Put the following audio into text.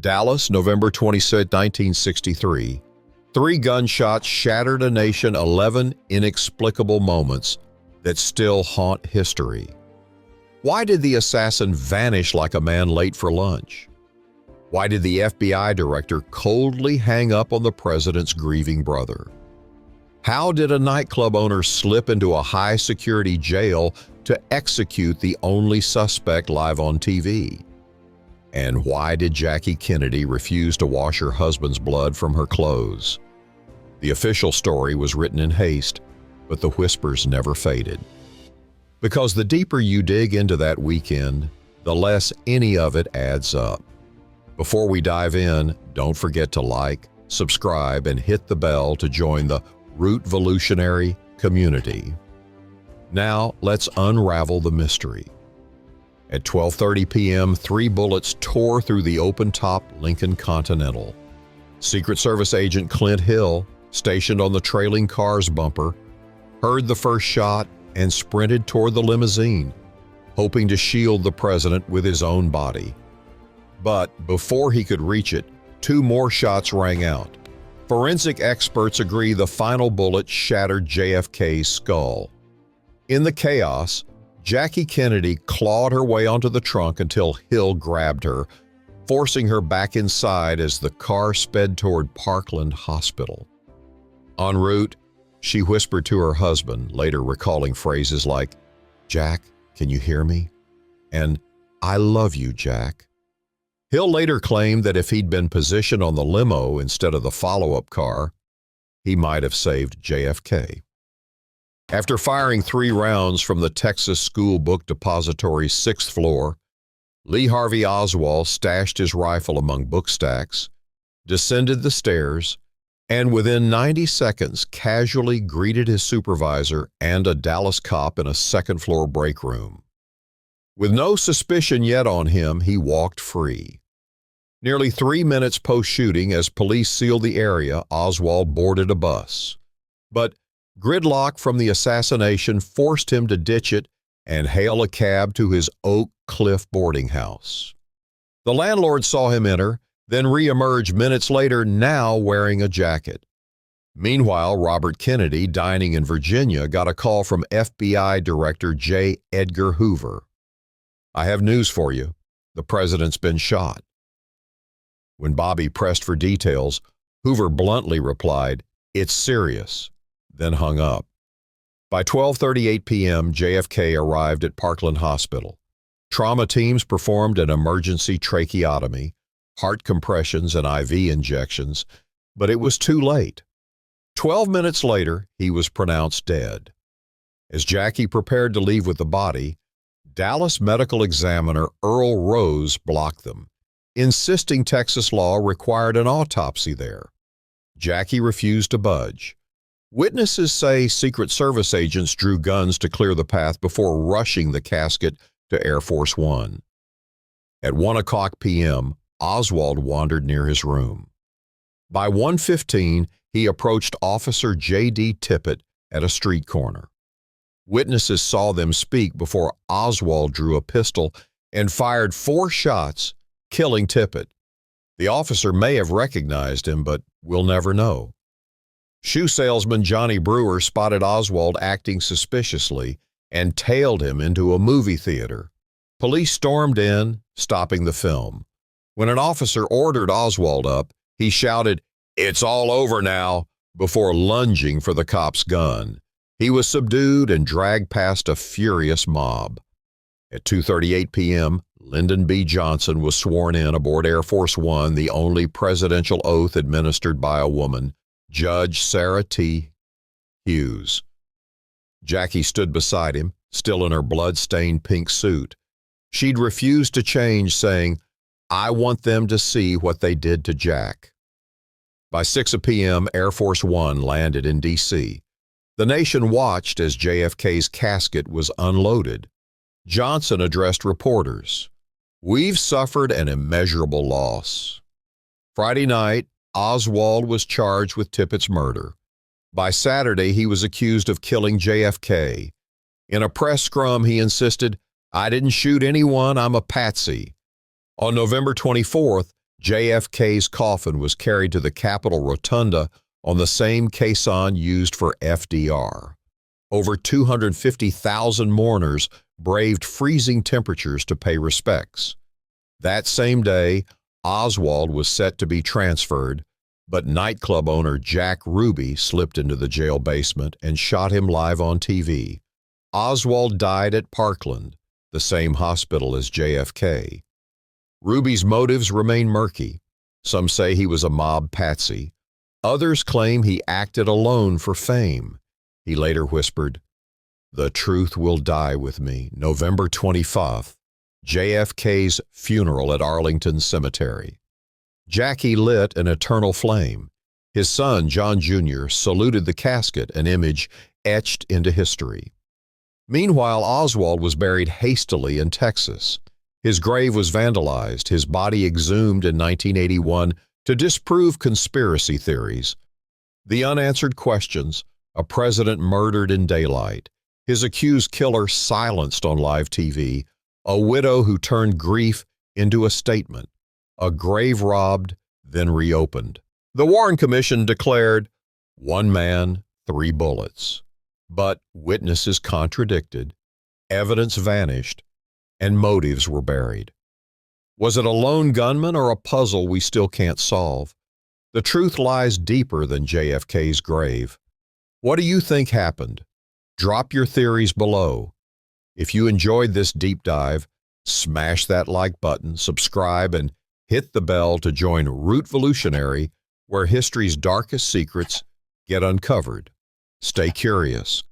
Dallas, November 26, 1963. 3 gunshots shattered a nation, 11 inexplicable moments that still haunt history. Why did the assassin vanish like a man late for lunch? Why did the FBI director coldly hang up on the president's grieving brother? How did a nightclub owner slip into a high-security jail to execute the only suspect live on TV? And why did Jackie Kennedy refuse to wash her husband's blood from her clothes? The official story was written in haste, but the whispers never faded. Because the deeper you dig into that weekend, the less any of it adds up. Before we dive in, don't forget to like, subscribe, and hit the bell to join the Rootvolutionary community. Now, let's unravel the mystery. At 12:30 p.m., 3 bullets tore through the open-top Lincoln Continental. Secret Service agent Clint Hill, stationed on the trailing car's bumper, heard the first shot and sprinted toward the limousine, hoping to shield the president with his own body. But before he could reach it, 2 more shots rang out. Forensic experts agree the final bullet shattered JFK's skull. In the chaos, Jackie Kennedy clawed her way onto the trunk until Hill grabbed her, forcing her back inside as the car sped toward Parkland Hospital. En route, she whispered to her husband, later recalling phrases like, "Jack, can you hear me?" and "I love you, Jack." Hill later claimed that if he'd been positioned on the limo instead of the follow-up car, he might have saved JFK. After firing 3 rounds from the Texas School Book Depository's 6th floor, Lee Harvey Oswald stashed his rifle among book stacks, descended the stairs, and within 90 seconds casually greeted his supervisor and a Dallas cop in a 2nd-floor break room. With no suspicion yet on him, he walked free. Nearly 3 minutes post-shooting, as police sealed the area, Oswald boarded a bus. But gridlock from the assassination forced him to ditch it and hail a cab to his Oak Cliff boarding house. The landlord saw him enter, then re-emerge minutes later, now wearing a jacket. Meanwhile, Robert Kennedy, dining in Virginia, got a call from FBI Director J. Edgar Hoover. "I have news for you. The president's been shot." When Bobby pressed for details, Hoover bluntly replied, "It's serious," then hung up. By 12:38 p.m., JFK arrived at Parkland Hospital. Trauma teams performed an emergency tracheotomy, heart compressions, and IV injections, but it was too late. 12 minutes later, he was pronounced dead. As Jackie prepared to leave with the body, Dallas medical examiner Earl Rose blocked them, insisting Texas law required an autopsy there. Jackie refused to budge. Witnesses say Secret Service agents drew guns to clear the path before rushing the casket to Air Force One. At 1:00 p.m., Oswald wandered near his room. By 1:15, he approached Officer J.D. Tippit at a street corner. Witnesses saw them speak before Oswald drew a pistol and fired 4 shots, killing Tippit. The officer may have recognized him, but we'll never know. Shoe salesman Johnny Brewer spotted Oswald acting suspiciously and tailed him into a movie theater. Police stormed in, stopping the film. When an officer ordered Oswald up, he shouted, "It's all over now," before lunging for the cop's gun. He was subdued and dragged past a furious mob. At 2:38 p.m., Lyndon B. Johnson was sworn in aboard Air Force One, the only presidential oath administered by a woman, Judge Sarah T. Hughes. Jackie stood beside him, still in her blood-stained pink suit. She'd refused to change, saying, "I want them to see what they did to Jack." By 6 p.m., Air Force One landed in D.C. The nation watched as JFK's casket was unloaded. Johnson addressed reporters. "We've suffered an immeasurable loss." Friday night, Oswald was charged with Tippit's murder. By Saturday, he was accused of killing JFK. In a press scrum, he insisted, "I didn't shoot anyone, I'm a patsy." On November 24th, JFK's coffin was carried to the Capitol Rotunda on the same caisson used for FDR. Over 250,000 mourners braved freezing temperatures to pay respects. That same day, Oswald was set to be transferred, but nightclub owner Jack Ruby slipped into the jail basement and shot him live on TV. Oswald died at Parkland, the same hospital as JFK. Ruby's motives remain murky. Some say he was a mob patsy. Others claim he acted alone for fame. He later whispered, "The truth will die with me." November 25th, JFK's funeral at Arlington Cemetery. Jackie lit an eternal flame. His son, John Jr., saluted the casket, an image etched into history. Meanwhile, Oswald was buried hastily in Texas. His grave was vandalized, his body exhumed in 1981 to disprove conspiracy theories. The unanswered questions, a president murdered in daylight, his accused killer silenced on live TV, a widow who turned grief into a statement, a grave robbed, then reopened. The Warren Commission declared, "One man, 3 bullets." But witnesses contradicted, evidence vanished, and motives were buried. Was it a lone gunman or a puzzle we still can't solve? The truth lies deeper than JFK's grave. What do you think happened? Drop your theories below. If you enjoyed this deep dive, smash that like button, subscribe, and hit the bell to join Rootvolutionary, where history's darkest secrets get uncovered. Stay curious.